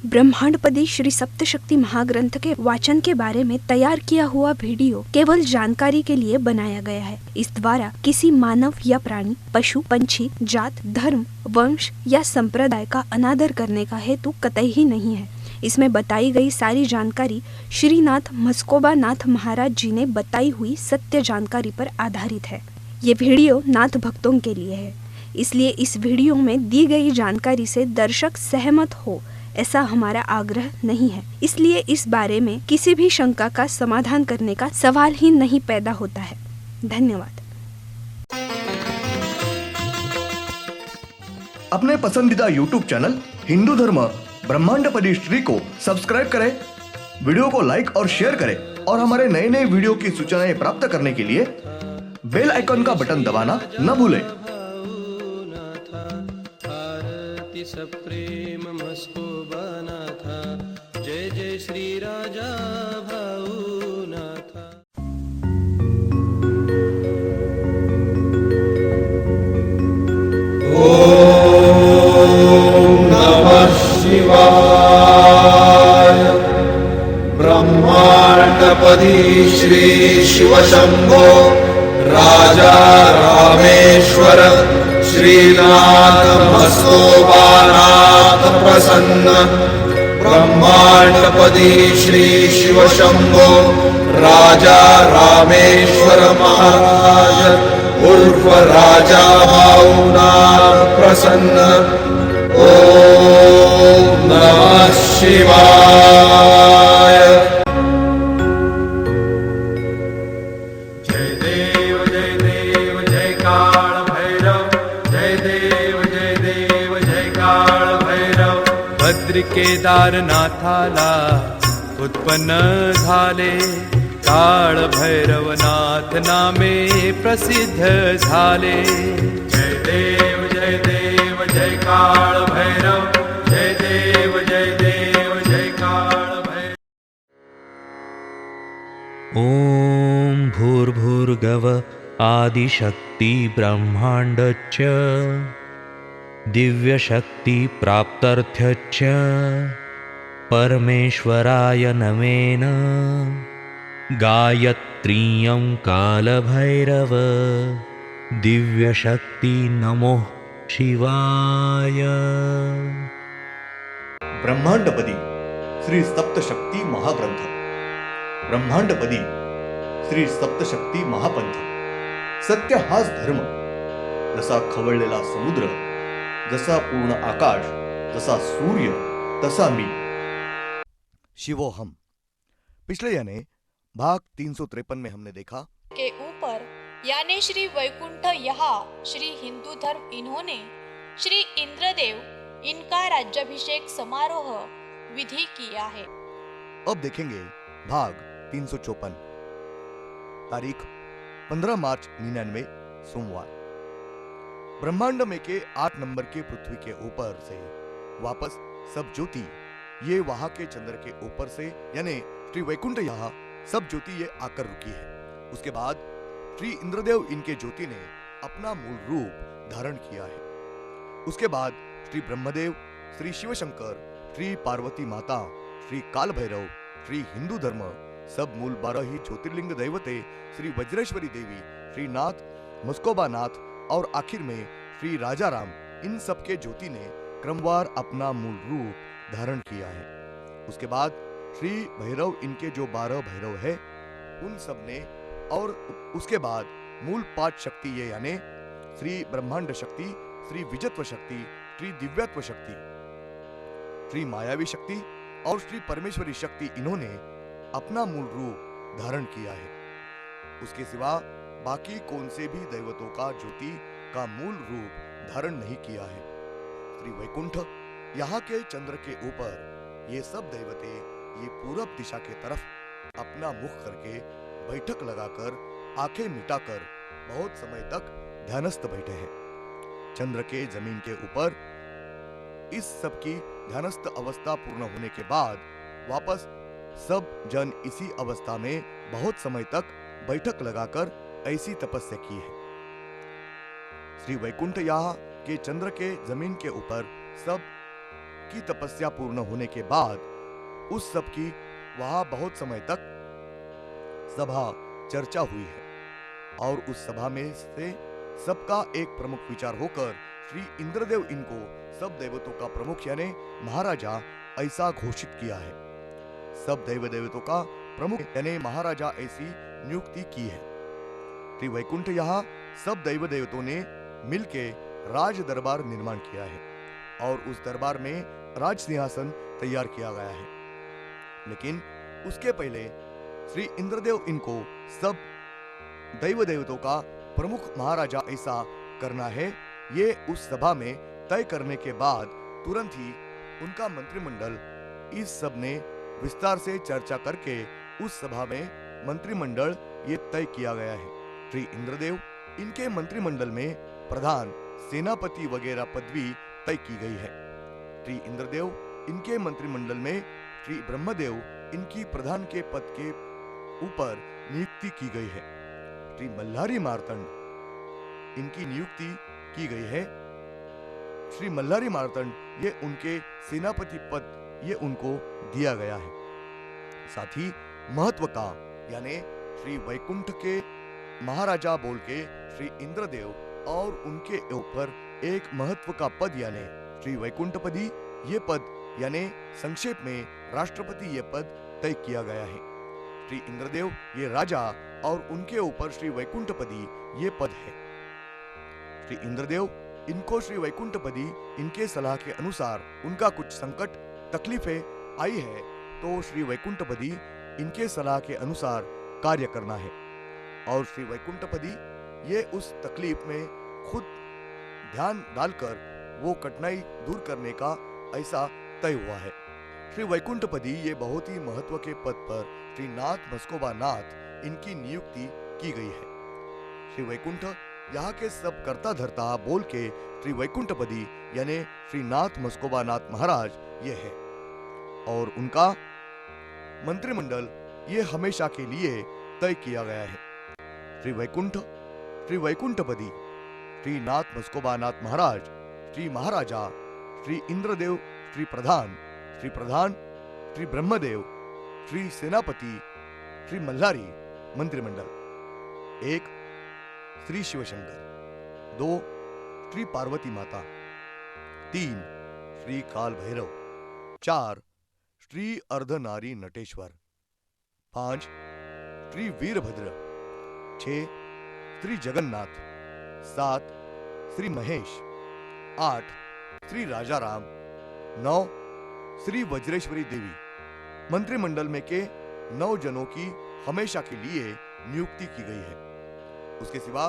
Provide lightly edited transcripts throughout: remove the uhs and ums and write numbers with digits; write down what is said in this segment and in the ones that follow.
ब्रह्मांडपदी श्री सप्तशक्ति महाग्रंथ के वाचन के बारे में तैयार किया हुआ वीडियो केवल जानकारी के लिए बनाया गया है। इस द्वारा किसी मानव या प्राणी, पशु, पंछी, जात, धर्म, वंश या संप्रदाय का अनादर करने का हेतु कतई ही नहीं है। इसमें बताई गई सारी जानकारी श्रीनाथ मस्कोबा नाथ महाराज जी ने बताई हुई सत्य जानकारी पर आधारित है। ये वीडियो नाथ भक्तों के लिए है, इसलिए इस वीडियो में दी गई जानकारी से दर्शक सहमत हो ऐसा हमारा आग्रह नहीं है। इसलिए इस बारे में किसी भी शंका का समाधान करने का सवाल ही नहीं पैदा होता है। धन्यवाद। अपने पसंदीदा YouTube चैनल हिंदू धर्म ब्रह्मांडपदी श्री को सब्सक्राइब करें, वीडियो को लाइक और शेयर करें और हमारे नए नए वीडियो की सूचनाएं प्राप्त करने के लिए बेल आइकन का बटन दबाना न भूलें। प्रेम मस्कोबा नाथा, जय जय श्री राजा भाऊ नाथा। ओम नमः शिवाय। ब्रह्मांडपदी श्री शिव शंभो राजा रामेश्वर श्रीनाथ मस्कोबानाथ प्रसन्न। ब्रह्मांडपदी श्री शिव शंभो राजा रामेश्वर महाराज उर्फ राजा भाऊनाथ प्रसन्न। ओम नमः शिवाय। जय देव जय देव जय काल भैरव, जय देव जय देव जय काल भैरव। भद्र केदारनाथाला उत्पन्न झाले, काळ भैरवनाथ नामे प्रसिद्ध झाले। जय देव जय काल भैरव, जय देव जय काल भैरव। ॐ भूर्भुर्गव आदिशक्ति ब्रह्माण्डच्च दिव्यशक्तिप्राप्त्यर्थच्च परमेश्वराय नमेन। गायत्रीयं कालभैरव दिव्यशक्ति नमो शिवाय। ब्रह्मांडपदी श्री सप्तशक्ती महाग्रंथ, ब्रह्मांडपदी श्री सप्तशक्ती महापंथ। सत्य हाच धर्म, जसा खवळलेला समुद्र, जसा पूर्ण आकाश, जसा सूर्य, तसा मी। शिवोहम। पिछले यानी भाग 353 में हमने देखा के ऊपर यानी श्री वैकुंठ यहाँ श्री हिंदू धर्म इन्होंने श्री इंद्रदेव इनका राज्याभिषेक समारोह विधि किया है। अब देखेंगे भाग 354, तारीख 15 मार्च 99 सोमवार। ब्रह्मांड में के 8 नंबर के पृथ्वी के ऊपर से वापस सब ज्योति ये वहां के चंद्र के ऊपर से यानी श्री वैकुंठ यहाँ सब ज्योति ये आकर रुकी है। उसके बाद श्री इंद्रदेव इनके ज्योति ने अपना मूल रूप धारण किया है। उसके बाद श्री ब्रह्मदेव, श्री शिव शंकर, श्री पार्वती माता, श्री काल भैरव, श्री हिंदू धर्म सब मूल 12 ही ज्योतिर्लिंग दैवते श्री वज्रेश्वरी देवी, श्री नाथ मस्कोबा नाथ और आखिर में श्री राजा राम, इन सब के ज्योति ने क्रमवार अपना मूल रूप धारण किया है। उसके बाद श्री भैरव इनके जो 12 भैरव है उन सब ने, और उसके बाद मूल 5 शक्ति ये यानी श्री ब्रह्मांड शक्ति, श्री विजत्व शक्ति, श्री दिव्यत्व शक्ति, श्री मायावी शक्ति और श्री परमेश्वरी शक्ति इन्होंने अपना मूल रूप धारण किया है। उसके सिवा बाकी कौन से भी दैवतों का ज्योति का मूल रूप धारण नहीं किया है। श्री वैकुंठ यहाँ के चंद्र के ऊपर ये सब दैवते ये पूरब दिशा के तरफ अपना मुख करके बैठक लगाकर आंखें मिटाकर बहुत समय तक ध्यानस्थ बैठे हैं। चंद्र के जमीन के ऊपर इस सब की ध्यानस्थ अवस्था पूर्ण होने के बाद वापस सब जन इसी अवस्था में बहुत समय तक बैठक लगाकर ऐसी तपस्या की है। श्री वैकुंठ यहाँ के चंद्र के जमीन के ऊपर सब सबकी तपस्या पूर्ण होने के बाद उस सब की वहां बहुत समय तक सभा चर्चा हुई है और उस सभा में से सबका एक प्रमुख विचार होकर श्री इंद्रदेव इनको सब देवताओं का प्रमुख यानी महाराजा ऐसा घोषित किया है। सब देव देवताओं का प्रमुख यानी महाराजा ऐसी नियुक्ति की है। श्री वैकुंठ यहाँ सब दैव देवताओं ने मिलके राज दरबार निर्माण किया है और उस दरबार में राज सिंहासन तैयार किया गया है। लेकिन उसके पहले श्री इंद्रदेव इनको सब दैव देवताओं का प्रमुख महाराजा ऐसा करना है, ये उस सभा में तय करने के बाद तुरंत ही उनका मंत्रिमंडल इस सब ने विस्तार से चर्चा करके उस सभा में मंत्रिमंडल ये तय किया गया है। श्री इंद्रदेव इनके मंत्रिमंडल में प्रधान, सेनापति वगैरह पदवी तय की गई है। श्री इंद्रदेव इनके मंत्रिमंडल में श्री ब्रह्मदेव इनकी प्रधान के पद के ऊपर नियुक्ति की गई है। श्री मल्हारी मार्तंड इनकी नियुक्ति की गई है। श्री मल्हारी मार्तंड ये उनके सेनापति पद ये उनको दिया गया है। साथ ही महत्व का यानी श्री वैकुंठ के महाराजा बोल के श्री इंद्रदेव और उनके ऊपर एक महत्व का पद यानी श्री वैकुंठपदी ये पद यानी संक्षेप में राष्ट्रपति ये पद तय किया गया है। श्री इंद्रदेव ये राजा और उनके ऊपर श्री वैकुंठपदी ये पद है। श्री इंद्रदेव इनको श्री वैकुंठपदी इनके सलाह के अनुसार उनका कुछ संकट तकलीफें आई है तो श्री वैकुंठपदी इनके सलाह के अनुसार कार्य करना है और श्री वैकुंठपदी ये उस तकलीफ में खुद ध्यान डालकर वो कठिनाई दूर करने का ऐसा तय हुआ है। श्री वैकुंठपदी ये बहुत ही महत्व के पद पर श्री नाथ मस्कोबा नाथ इनकी नियुक्ति की गई है। श्री वैकुंठ यहाँ के सब कर्ता धर्ता बोल के श्री वैकुंठपदी यानी श्री नाथ मस्कोबा नाथ महाराज ये है और उनका मंत्रिमंडल ये हमेशा के लिए तय किया गया है। श्री वैकुंठपदी श्री नाथ मस्कोबा नाथ महाराज, श्री महाराजा, श्री इंद्रदेव, श्री प्रधान, श्री ब्रह्मदेव, श्री सेनापति, श्री मल्हारी मंत्रिमंडल। 1 श्री शिवशंकर, 2 श्री पार्वती माता, 3 श्री काल भैरव, 4 श्री अर्धनारी नटेश्वर, 5 श्री वीरभद्र, 6 श्री जगन्नाथ, 7 श्री महेश, 8 श्री राजाराम, 9 श्री वज्रेश्वरी देवी। मंत्रिमंडल में के 9 जनों की हमेशा के लिए नियुक्ति की गई है। उसके सिवा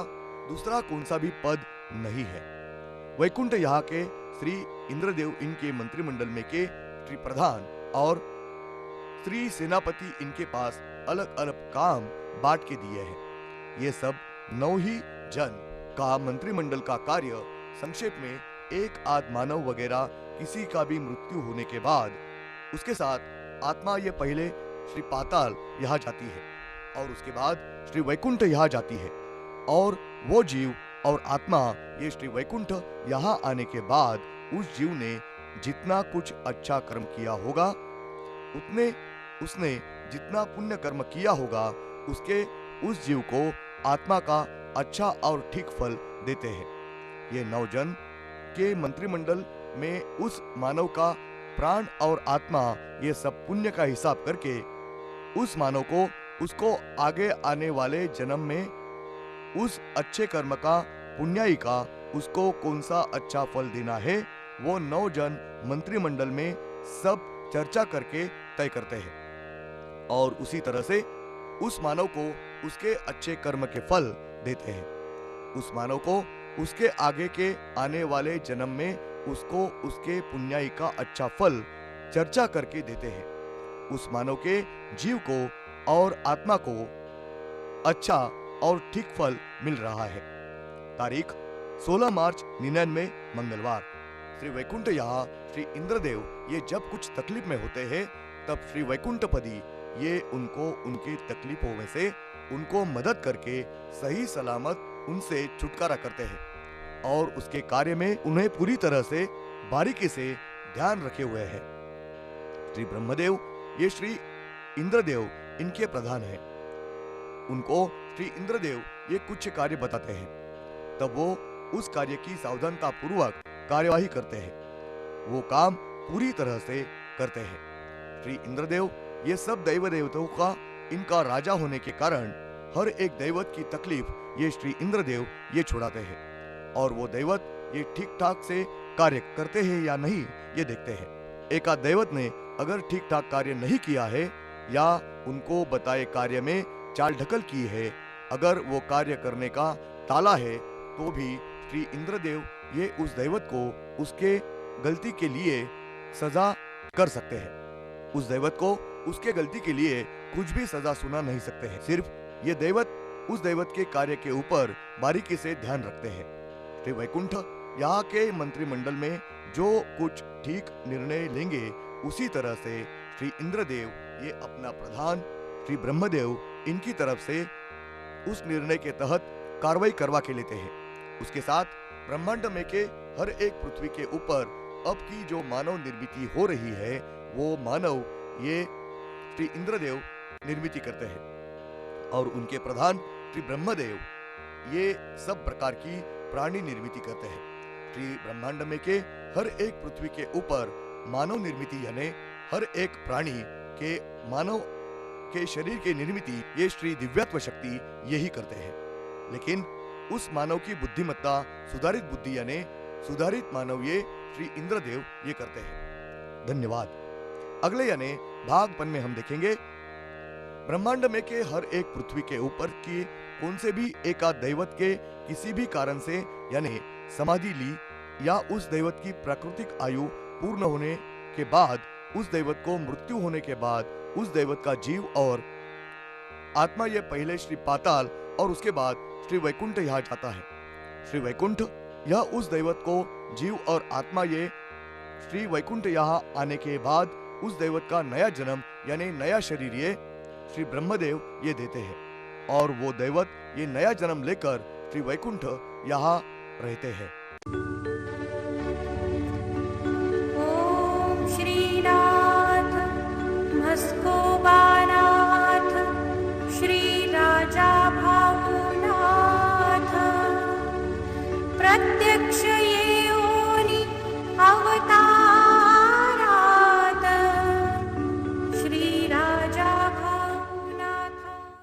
दूसरा कौन सा भी पद नहीं है। वैकुंठ यहाँ के श्री इंद्रदेव इनके मंत्रिमंडल में के श्री प्रधान और श्री सेनापति इनके पास अलग अलग काम बांट के दिए हैं। ये सब 9 ही जन का मंत्रिमंडल का कार्य संक्षेप में एक आध मानव वगैरह किसी का भी मृत्यु होने के बाद उसके साथ आत्मा ये पहले श्री पाताल यहाँ जाती है और उसके बाद श्री वैकुंठ यहाँ जाती है और वो जीव और आत्मा ये श्री वैकुंठ यहाँ आने के बाद उस जीव ने जितना कुछ अच्छा कर्म किया होगा उतने उसने जितना पुण्य कर्म किया होगा उसके उस जीव को आत्मा का अच्छा और ठीक फल देते हैं। ये 9 जन के मंत्रिमंडल में उस मानव का प्राण और आत्मा ये सब पुण्य का हिसाब करके उस मानव को उसको आगे आने वाले जन्म में उस अच्छे कर्म का पुण्याई का उसको कौन सा अच्छा फल देना है वो 9 जन मंत्रिमंडल में सब चर्चा करके तय करते हैं और उसी तरह से उस मानव को उसके अच्छे कर्म के फल देते हैं। उस मानव को उसके आगे के आने वाले जन्म में उसको उसके पुण्याई का अच्छा फल चर्चा करके देते हैं। उस मानव के जीव को और आत्मा को अच्छा और ठीक फल मिल रहा है। तारीख 16 मार्च 99 मंगलवार। श्री वैकुंठ यहाँ श्री इंद्रदेव ये जब कुछ तकलीफ में होते हैं तब श्री वैकुंठपदी ये उनको उनकी तकलीफों में से उनको मदद करके सही सलामत उनसे छुटकारा करते हैं और उसके कार्य में उन्हें पूरी तरह से बारीकी से ध्यान रखे हुए हैं। श्री ब्रह्मदेव ये श्री इंद्रदेव इनके प्रधान हैं। उनको श्री इंद्रदेव ये कुछ कार्य बताते हैं, तब वो उस कार्य की सावधानता पूर्वक कार्यवाही करते हैं। वो काम पूरी तरह से करते हैं। श्री इंद्रदेव ये सब दैव देवताओं का इनका राजा होने के कारण हर एक दैवत की तकलीफ ये श्री इंद्रदेव ये छुड़ाते हैं, और वो दैवत ये ठीक ठाक से कार्य करते हैं या नहीं ये देखते हैं। एकाध दैवत ने अगर ठीक ठाक कार्य नहीं किया है या उनको बताए कार्य में चाल ढकल की है, अगर वो कार्य करने का टाला है, तो भी श्री इंद्रदेव ये उस दैवत को उसके गलती के लिए सजा कर सकते हैं। उस दैवत को उसके गलती के लिए कुछ भी सजा सुना नहीं सकते हैं। सिर्फ ये दैवत उस दैवत के कार्य के ऊपर बारीकी से ध्यान रखते हैं। श्री वैकुंठ यहाँ के मंत्रिमंडल में जो कुछ ठीक निर्णय लेंगे, उसी तरह से श्री इंद्रदेव ये अपना प्रधान श्री ब्रह्मदेव इनकी तरफ से उस निर्णय के तहत कार्रवाई करवा के लेते हैं। उसके साथ ब्रह्मांड में के हर एक पृथ्वी के ऊपर अब की जो मानव निर्मिति हो रही है, वो मानव ये श्री इंद्रदेव निर्मिति करते हैं, और उनके प्रधान श्री ब्रह्मदेव ये सब प्रकार की प्राणी निर्मिति करते हैं। श्री ब्रह्मांड में के हर एक पृथ्वी के ऊपर मानव निर्मिति यानी हर एक प्राणी के मानव के शरीर की निर्मिति ये श्री दिव्यत्व शक्ति यही करते हैं। लेकिन उस मानव की बुद्धिमत्ता सुधारित बुद्धि यानी सुधारित मानव ये श्री इंद्रदेव ये करते हैं। धन्यवाद। अगले यानी भाग 1 में हम देखेंगे ब्रह्मांड में के हर एक पृथ्वी के ऊपर की कौन से भी एकाध दैवत के किसी भी कारण से यानी समाधि ली या उस दैवत की प्राकृतिक आयु पूर्ण होने के बाद, उस दैवत को मृत्यु होने के बाद, उस दैवत का जीव और आत्मा ये पहले श्री पाताल और उसके बाद श्री वैकुंठ यहाँ जाता है। श्री वैकुंठ यह उस दैवत को जीव और आत्मा ये श्री वैकुंठ यहाँ आने के बाद उस दैवत का नया जन्म यानी नया शरीर ये श्री ब्रह्मदेव ये देते हैं, और वो दैवत ये नया जन्म लेकर श्री वैकुंठ यहाँ रहते हैं। ओम श्रीनाथ मस्को